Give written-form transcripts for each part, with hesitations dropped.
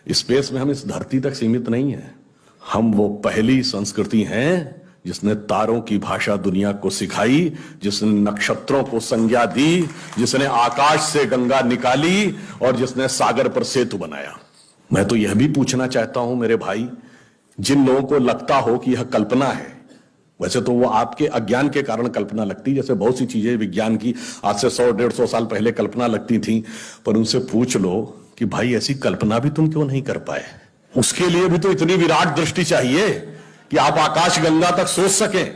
Space में हम इस धरती तक सीमित नहीं है। हम वो पहली संस्कृति हैं जिसने तारों की भाषा दुनिया को सिखाई, जिसने नक्षत्रों को संज्ञा दी, जिसने आकाश से गंगा निकाली और जिसने सागर पर सेतु बनाया। मैं तो यह भी पूछना चाहता हूं मेरे भाई, जिन लोगों को लगता हो कि यह कल्पना है, वैसे तो वो आपके अज्ञान के कारण कल्पना लगती, जैसे बहुत सी चीजें विज्ञान की आज से 100-150 साल पहले कल्पना लगती थी, पर उनसे पूछ लो कि भाई ऐसी कल्पना भी तुम क्यों नहीं कर पाए। उसके लिए भी तो इतनी विराट दृष्टि चाहिए कि आप आकाश गंगा तक सोच सकें।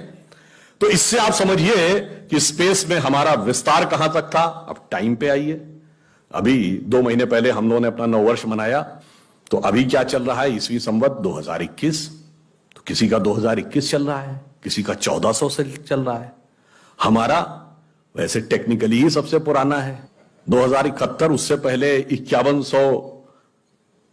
तो इससे आप समझिए कि स्पेस में हमारा विस्तार कहां तक था। अब टाइम पे आइए, अभी 2 महीने पहले हम लोगों ने अपना नववर्ष मनाया, तो अभी क्या चल रहा है, ईस्वी संवत 2021। तो किसी का 2021 चल रहा है, किसी का 1400 से चल रहा है। हमारा वैसे टेक्निकली ही सबसे पुराना है 2071, उससे पहले 5100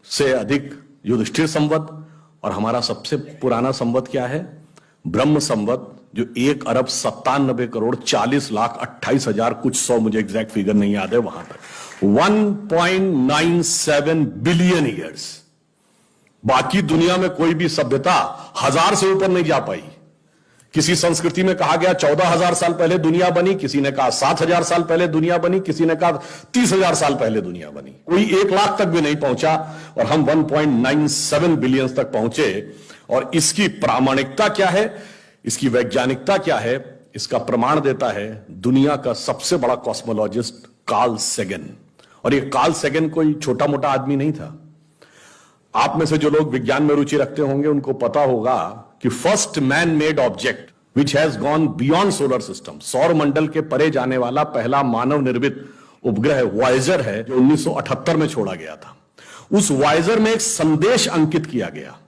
से अधिक युधिष्ठिर संवत, और हमारा सबसे पुराना संवत क्या है, ब्रह्म संवत, जो 1,97,40,28,000 कुछ 100, मुझे एग्जैक्ट फिगर नहीं याद है, वहां तक 1.97 बिलियन ईयर्स। बाकी दुनिया में कोई भी सभ्यता 1000 से ऊपर नहीं जा पाई। किसी संस्कृति में कहा गया 14,000 साल पहले दुनिया बनी, किसी ने कहा 7,000 साल पहले दुनिया बनी, किसी ने कहा 30,000 साल पहले दुनिया बनी। कोई 1 लाख तक भी नहीं पहुंचा और हम 1.97 बिलियन तक पहुंचे। और इसकी प्रामाणिकता क्या है, इसकी वैज्ञानिकता क्या है, इसका प्रमाण देता है दुनिया का सबसे बड़ा कॉस्मोलॉजिस्ट कार्ल सेगन। और ये कार्ल सेगन कोई छोटा मोटा आदमी नहीं था। आप में से जो लोग विज्ञान में रुचि रखते होंगे उनको पता होगा कि first man made object which has gone beyond solar system, सौर मंडल के परे जाने वाला पहला मानव निर्मित उपग्रह वॉयेजर है, जो 1978 में छोड़ा गया था। उस वॉयेजर में एक संदेश अंकित किया गया,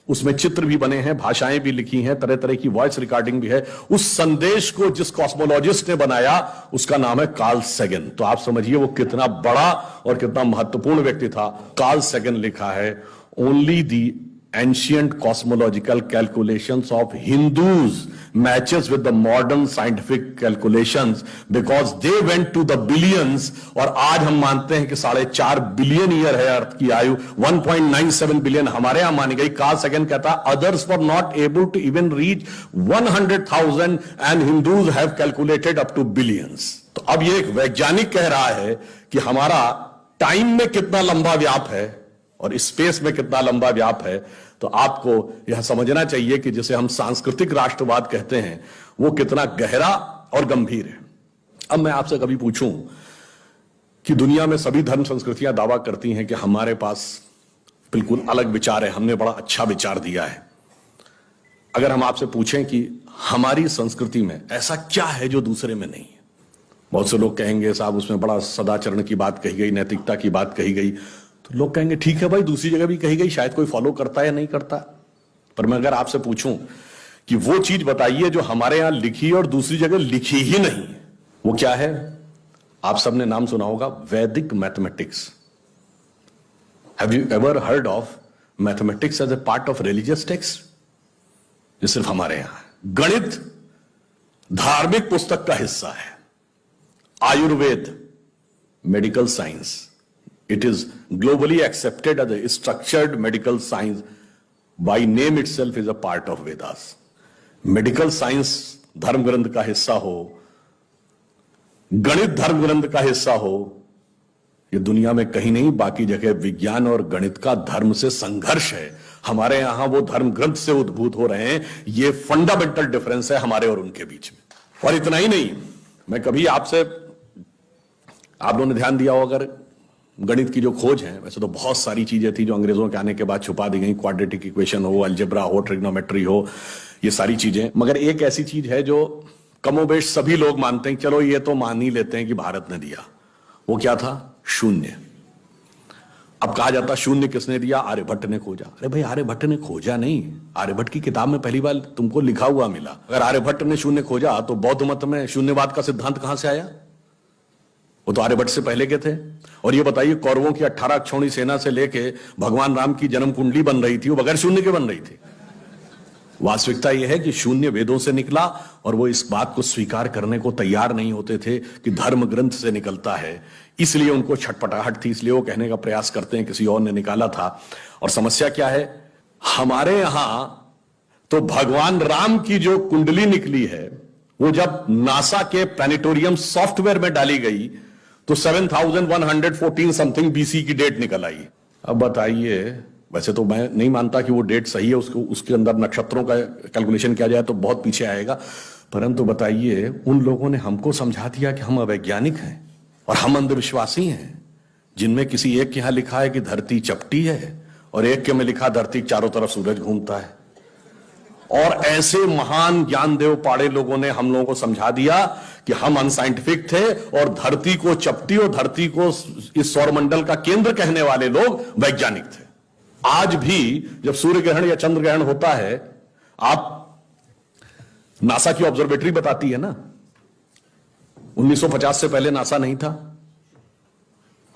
उसमें चित्र भी बने हैं, भाषाएं भी लिखी हैं, तरह तरह की वॉइस रिकॉर्डिंग भी है। उस संदेश को जिस कॉस्मोलॉजिस्ट ने बनाया उसका नाम है कार्ल सेगन। तो आप समझिए वो कितना बड़ा और कितना महत्वपूर्ण व्यक्ति था। कार्ल सेगन लिखा है, only the ancient cosmological calculations of Hindus matches with the modern scientific calculations because they went to the billions। और आज हम मानते हैं कि 4.5 बिलियन ईयर है अर्थ की आयु, 1.97 बिलियन हमारे यहां मानी गई। कार्ल सेगन कहता है others were not able to even reach 100,000 and Hindus have calculated up to billions। तो अब ये एक वैज्ञानिक कह रहा है कि हमारा टाइम में कितना लंबा व्याप है और स्पेस में कितना लंबा व्याप है। तो आपको यह समझना चाहिए कि जिसे हम सांस्कृतिक राष्ट्रवाद कहते हैं वो कितना गहरा और गंभीर है। अब मैं आपसे कभी पूछूं कि दुनिया में सभी धर्म संस्कृतियां दावा करती हैं कि हमारे पास बिल्कुल अलग विचार है, हमने बड़ा अच्छा विचार दिया है। अगर हम आपसे पूछें कि हमारी संस्कृति में ऐसा क्या है जो दूसरे में नहीं है, बहुत से लोग कहेंगे साहब उसमें बड़ा सदाचरण की बात कही गई, नैतिकता की बात कही गई। तो लोग कहेंगे ठीक है भाई, दूसरी जगह भी कही गई, शायद कोई फॉलो करता है या नहीं करता। पर मैं अगर आपसे पूछूं कि वो चीज बताइए जो हमारे यहां लिखी और दूसरी जगह लिखी ही नहीं, वो क्या है? आप सबने नाम सुना होगा Vedic mathematics. Have you ever heard of mathematics as a part of religious text? ये सिर्फ हमारे यहां। गणित धार्मिक पुस्तक का हिस्सा है। Ayurveda medical science, it is globally accepted as a structured medical science, by name itself is a part of Vedas। Medical science धर्म ग्रंथ का हिस्सा हो, गणित धर्म ग्रंथ का हिस्सा हो, ये दुनिया में कहीं नहीं, बाकी जगह विज्ञान और गणित का धर्म से संघर्ष है। हमारे यहां वो धर्म ग्रंथ से उद्भूत हो रहे हैं। ये फंडामेंटल डिफरेंस है हमारे और उनके बीच में। और इतना ही नहीं, मैं कभी आपसे, आप लोगों ने ध्यान दिया हो अगर गणित की जो खोज है, वैसे तो बहुत सारी चीजें थी जो अंग्रेजों के आने के बाद छुपा दी गई, क्वाड्रेटिक इक्वेशन हो, अलजेब्रा हो, ट्रिग्नोमेट्री हो, ये सारी चीजें। मगर एक ऐसी चीज है जो कमोबेश सभी लोग मानते हैं, चलो ये तो मान ही लेते हैं कि भारत ने दिया। वो क्या था? शून्य। अब कहा जाता शून्य किसने दिया? आर्यभट्ट ने खोजा। अरे भाई आर्यभट्ट ने खोजा नहीं, आर्यभट्ट की किताब में पहली बार तुमको लिखा हुआ मिला। अगर आर्यभट्ट ने शून्य खोजा तो बौद्ध मत में शून्यवाद का सिद्धांत कहां से आया? वो तो आर्यभट्ट से पहले के थे। और ये बताइए कौरवों की 18 अक्षौणी सेना से लेके भगवान राम की जन्म कुंडली बन रही थी, वो बगैर शून्य के बन रही थी। वास्तविकता यह है कि शून्य वेदों से निकला और वो इस बात को स्वीकार करने को तैयार नहीं होते थे कि धर्म ग्रंथ से निकलता है, इसलिए उनको छटपटाहट थी, इसलिए वो कहने का प्रयास करते हैं किसी और ने निकाला था। और समस्या क्या है, हमारे यहां तो भगवान राम की जो कुंडली निकली है वो जब नासा के प्लैनेटोरियम सॉफ्टवेयर में डाली गई तो 7114 समथिंग बीसी की डेट निकल आई। अब बताइए, वैसे तो मैं नहीं मानता कि वो डेट सही है, उसके अंदर नक्षत्रों का कैलकुलेशन किया जाए तो बहुत पीछे आएगा, परंतु बताइए उन लोगों ने हमको समझा दिया कि हम अवैज्ञानिक हैं और हम अंधविश्वासी हैं, जिनमें किसी एक के यहां लिखा है कि धरती चपटी है और एक के में लिखा धरती चारों तरफ सूरज घूमता है। और ऐसे महान ज्ञानदेव पाड़े लोगों ने हम लोगों को समझा दिया कि हम अनसाइंटिफिक थे और धरती को चपटी और धरती को इस सौरमंडल का केंद्र कहने वाले लोग वैज्ञानिक थे। आज भी जब सूर्य ग्रहण या चंद्र ग्रहण होता है, आप नासा की ऑब्जर्वेटरी बताती है ना, 1950 से पहले नासा नहीं था।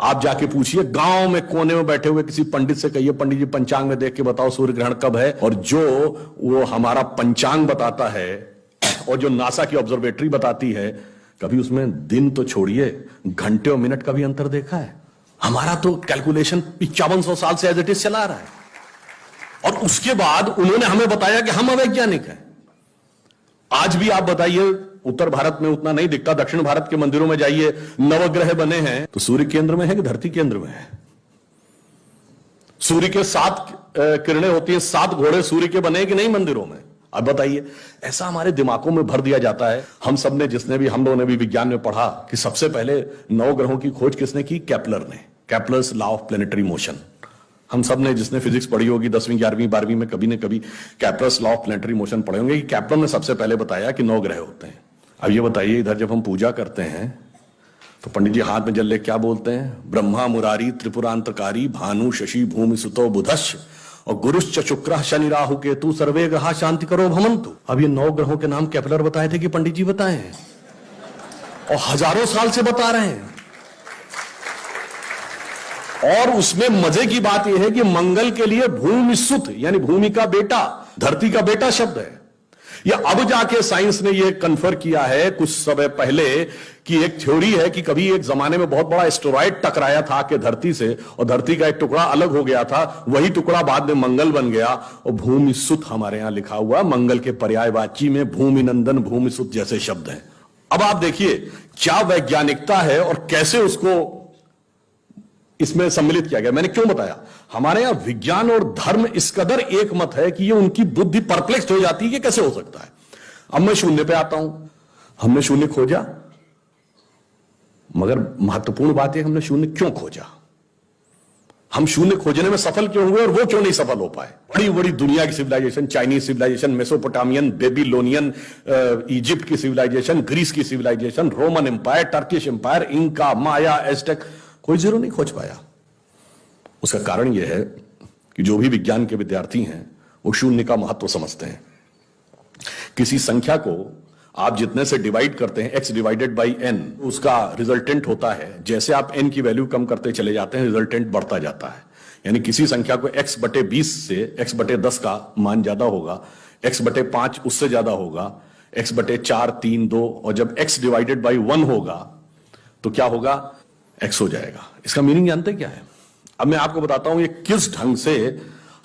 आप जाके पूछिए, गांव में कोने में बैठे हुए किसी पंडित से कहिए, पंडित जी पंचांग में देख के बताओ सूर्य ग्रहण कब है, और जो वो हमारा पंचांग बताता है और जो नासा की ऑब्जर्वेटरी बताती है, कभी उसमें दिन तो छोड़िए घंटे और मिनट का भी अंतर देखा है? हमारा तो कैलकुलेशन 5500 साल से एज इट इज चला रहा है, और उसके बाद उन्होंने हमें बताया कि हम अवैज्ञानिक हैं। आज भी आप बताइए, उत्तर भारत में उतना नहीं दिखता, दक्षिण भारत के मंदिरों में जाइए, नवग्रह बने हैं तो सूर्य केंद्र में है कि धरती केंद्र में है? सूर्य के 7 किरणें होती हैं, 7 घोड़े सूर्य के बने कि नहीं मंदिरों में? अब बताइए, ऐसा हमारे दिमागों में भर दिया जाता है। हम सब ने, हम लोगों ने भी विज्ञान में पढ़ा कि सबसे पहले नवग्रहों की खोज किसने की? केपलर ने, Kepler's law of planetary motion. हम सब ने, जिसने फिजिक्स पढ़ी होगी 10वीं 11वीं 12वीं में, कभी न कभी Kepler's law of planetary motion पढ़े होंगे कि केपलर ने सबसे पहले बताया कि 9 ग्रह होते हैं। अब ये बताइए, इधर जब हम पूजा करते हैं तो पंडित जी हाथ में जल ले क्या बोलते हैं? ब्रह्मा मुरारी त्रिपुरांतकारी भानु शशि भूमि सुतो बुधश्च और गुरुश्च शुक्र शनि राहु केतु सर्वे ग्रहा शांति करो भवन्तु। अब ये 9 ग्रहों के नाम केपलर बताए थे कि पंडित जी बताए हैं, और हजारों साल से बता रहे हैं। और उसमें मजे की बात यह है कि मंगल के लिए भूमि सुत यानी भूमि का बेटा, धरती का बेटा शब्द है। या अब जाके साइंस ने यह कन्फर्म किया है कुछ समय पहले कि एक थ्योरी है कि कभी एक जमाने में बहुत बड़ा एस्टेरॉयड टकराया था कि धरती से, और धरती का एक टुकड़ा अलग हो गया था, वही टुकड़ा बाद में मंगल बन गया, और भूमि सुत हमारे यहां लिखा हुआ, मंगल के पर्यायवाची में भूमि नंदन भूमि सुत जैसे शब्द हैं। अब आप देखिए क्या वैज्ञानिकता है और कैसे उसको इसमें सम्मिलित किया गया। मैंने क्यों बताया, हमारे यहां विज्ञान और धर्म इस कदर एक मत है कि ये उनकी बुद्धि परप्लेक्स हो जाती है कि कैसे हो सकता है। अब मैं शून्य पे आता हूं, हमने शून्य खोजा, मगर महत्वपूर्ण बात है हमने शून्य क्यों खोजा, हम शून्य खोजने में सफल क्यों हुए और वो क्यों नहीं सफल हो पाए। बड़ी बड़ी दुनिया की civilisation, Chinese civilisation, Mesopotamian, Babylonian, Egypt की सिविलाइजेशन, ग्रीस की civilisation, Roman empire, Turkish empire, Inca, Maya, Aztec, कोई जीरो नहीं खोज पाया। उसका कारण यह है कि जो भी विज्ञान के विद्यार्थी हैं वो शून्य का महत्व समझते हैं। किसी संख्या को आप जितने से डिवाइड करते हैं, x डिवाइडेड बाई n, उसका रिजल्टेंट होता है। जैसे आप n की वैल्यू कम करते चले जाते हैं, रिजल्टेंट बढ़ता जाता है। यानी किसी संख्या को x बटे 20 से x बटे 10 का मान ज्यादा होगा, x बटे 5 उससे ज्यादा होगा, x बटे 4, 3, 2, और जब x डिवाइडेड बाई 1 होगा तो क्या होगा? x हो जाएगा। इसका मीनिंग जानते क्या है? अब मैं आपको बताता हूं ये किस ढंग से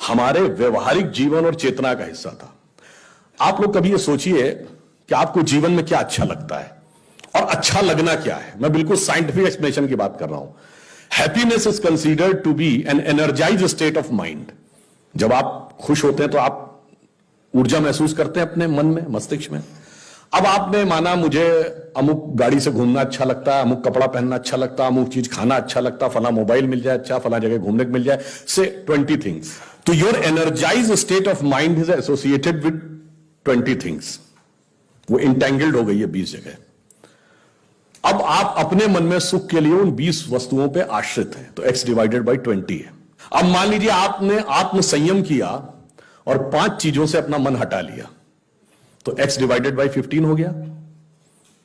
हमारे व्यवहारिक जीवन और चेतना का हिस्सा था। आप लोग कभी ये सोचिए कि आपको जीवन में क्या अच्छा लगता है और अच्छा लगना क्या है। मैं बिल्कुल साइंटिफिक एक्सप्लेनेशन की बात कर रहा हूं। Happiness is considered to be an energized state of mind. जब आप खुश होते हैं तो आप ऊर्जा महसूस करते हैं अपने मन में, मस्तिष्क में। अब आपने माना मुझे अमुक गाड़ी से घूमना अच्छा लगता है, अमुक कपड़ा पहनना अच्छा लगता है, अमुक चीज खाना अच्छा लगता है, फला मोबाइल मिल जाए अच्छा, फला जगह घूमने को मिल जाए, से 20 थिंग्स। तो your energised state of mind is associated with 20 things. वो इंटेंगल्ड हो गई है 20 जगह। अब आप अपने मन में सुख के लिए उन 20 वस्तुओं पे आश्रित हैं, तो x डिवाइडेड बाई 20 है। अब मान लीजिए आपने आत्म संयम किया और 5 चीजों से अपना मन हटा लिया, तो x डिवाइडेड बाई 15 हो गया।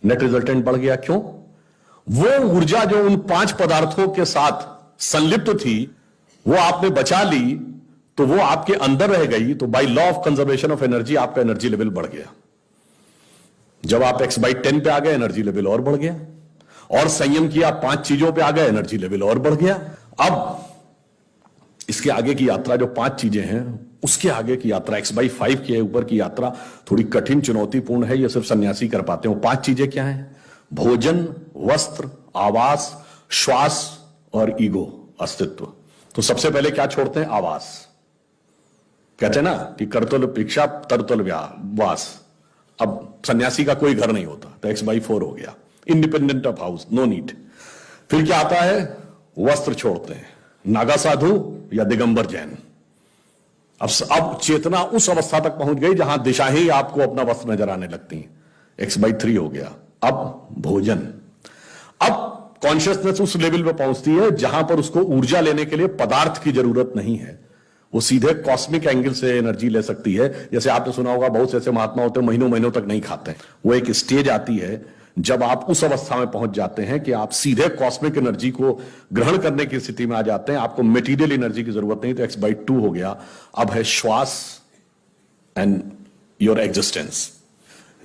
नेट रिजल्टेंट बढ़ गया। क्यों? वो ऊर्जा जो उन 5 पदार्थों के साथ संलिप्त थी वो आपने बचा ली, तो वो आपके अंदर रह गई, तो by law of conservation of energy आपका एनर्जी लेवल बढ़ गया। जब आप x/10 पे आ गए, एनर्जी लेवल और बढ़ गया, और संयम किया, 5 चीजों पे आ गए, एनर्जी लेवल और बढ़ गया। अब इसके आगे की यात्रा, जो 5 चीजें हैं, उसके आगे की यात्रा, x/5 के ऊपर की यात्रा थोड़ी कठिन, चुनौतीपूर्ण है। यह सिर्फ सन्यासी कर पाते हैं। 5 चीजें क्या हैं? भोजन, वस्त्र, आवास, श्वास और ईगो, अस्तित्व। तो सबसे पहले क्या छोड़ते हैं? आवास। कहते हैं ना कि करतल भिक्षा तरतल वास। अब सन्यासी का कोई घर नहीं होता, तो x/4 हो गया, independent of house, no need. फिर क्या आता है? वस्त्र छोड़ते हैं, नागा साधु या दिगंबर जैन। अब चेतना उस अवस्था तक पहुंच गई जहां दिशा ही आपको अपना वस्त्र नजर आने लगती है, x/3 हो गया। अब भोजन, अब कॉन्शियसनेस उस लेवल पे पहुंचती है जहां पर उसको ऊर्जा लेने के लिए पदार्थ की जरूरत नहीं है, वो सीधे कॉस्मिक एंगल से एनर्जी ले सकती है। जैसे आपने सुना होगा, बहुत से ऐसे महात्मा होते हैं महीनों महीनों तक नहीं खाते। वो एक स्टेज आती है जब आप उस अवस्था में पहुंच जाते हैं कि आप सीधे कॉस्मिक एनर्जी को ग्रहण करने की स्थिति में आ जाते हैं, आपको मटेरियल एनर्जी की जरूरत नहीं। तो x/2 हो गया। अब है श्वास एंड योर एग्जिस्टेंस।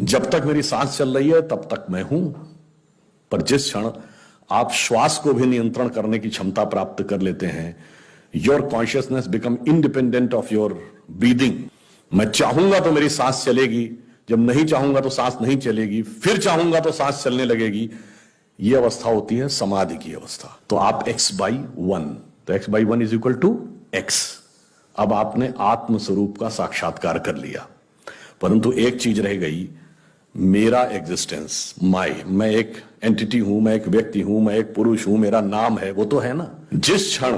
जब तक मेरी सांस चल रही है तब तक मैं हूं, पर जिस क्षण आप श्वास को भी नियंत्रण करने की क्षमता प्राप्त कर लेते हैं, your consciousness become independent of your breathing. मैं चाहूंगा तो मेरी सांस चलेगी, जब नहीं चाहूंगा तो सांस नहीं चलेगी, फिर चाहूंगा तो सांस चलने लगेगी। यह अवस्था होती है समाधि की अवस्था। तो आप x/1, तो x/1 is equal to x। अब आपने आत्म स्वरूप का साक्षात्कार कर लिया, परंतु एक चीज रह गई, मेरा एग्जिस्टेंस, मैं एक एंटिटी हूं, मैं एक व्यक्ति हूं, मैं एक पुरुष हूं, मेरा नाम है, वो तो है ना। जिस क्षण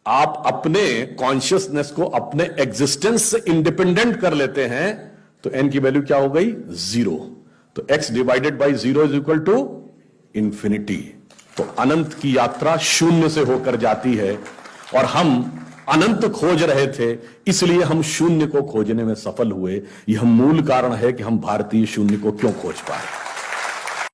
आप अपने कॉन्शियसनेस को अपने एग्जिस्टेंस से इंडिपेंडेंट कर लेते हैं, तो n की वैल्यू क्या हो गई? 0। तो x/0 is equal to infinity. तो अनंत की यात्रा शून्य से होकर जाती है, और हम अनंत खोज रहे थे, इसलिए हम शून्य को खोजने में सफल हुए। यह मूल कारण है कि हम भारतीय शून्य को क्यों खोज पाए।